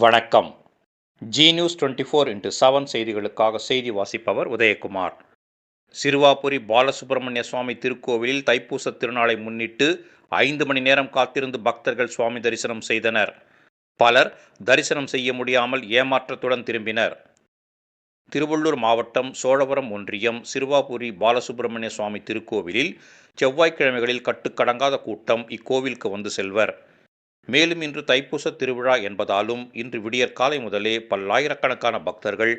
வணக்கம். G news 24x7 செய்திகளுக்காக செய்தி வாசிப்பவர் உதயகுமார். சிறுவாபுரி பாலசுப்பிரமணிய சுவாமி திருக்கோவிலில் தைப்பூச திருநாளை முன்னிட்டு 5 மணி நேரம் காத்திருந்து பக்தர்கள் சுவாமி தரிசனம் செய்தனர். பலர் தரிசனம் செய்ய முடியாமல் ஏமாற்றத்துடன் திரும்பினர். திருவள்ளூர் மாவட்டம் சோழவரம் ஒன்றியம் சிறுவாபுரி பாலசுப்பிரமணிய சுவாமி திருக்கோவிலில் செவ்வாய்க்கிழமைகளில் கட்டுக்கடங்காத கூட்டம் இக்கோவிலுக்கு வந்து செல்வர். மேலும் இன்று தைப்பூச திருவிழா என்பதாலும் இன்று விடியற்காலை முதலே பல்லாயிரக்கணக்கான பக்தர்கள்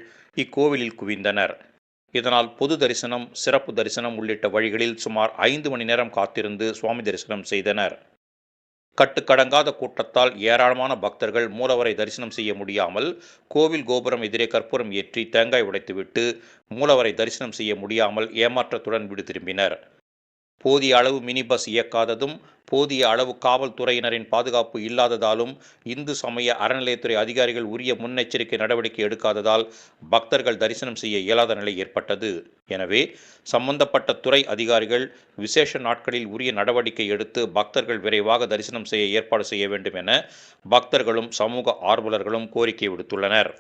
இக்கோவிலில் குவிந்தனர். இதனால் பொது தரிசனம், சிறப்பு தரிசனம் உள்ளிட்ட வழிகளில் சுமார் 5 மணி நேரம் காத்திருந்து சுவாமி தரிசனம் செய்தனர். கட்டுக்கடங்காத கூட்டத்தால் ஏராளமான பக்தர்கள் மூலவரை தரிசனம் செய்ய முடியாமல் கோவில் கோபுரம் எதிரே கற்பூரம் ஏற்றி தேங்காய் உடைத்துவிட்டு மூலவரை தரிசனம் செய்ய முடியாமல் ஏமாற்றத்துடன் வீடு திரும்பினர். போதிய அளவு மினி பஸ் இயக்காததும், போதிய அளவு காவல்துறையினரின் பாதுகாப்பு இல்லாததாலும், இந்து சமய அறநிலையத்துறை அதிகாரிகள் உரிய முன்னெச்சரிக்கை நடவடிக்கை எடுக்காததால் பக்தர்கள் தரிசனம் செய்ய இயலாத நிலை ஏற்பட்டது. எனவே சம்பந்தப்பட்ட துறை அதிகாரிகள் விசேஷ நாட்களில் உரிய நடவடிக்கை எடுத்து பக்தர்கள் விரைவாக தரிசனம் செய்ய ஏற்பாடு செய்ய வேண்டும் என பக்தர்களும் சமூக ஆர்வலர்களும் கோரிக்கை விடுத்துள்ளனர்.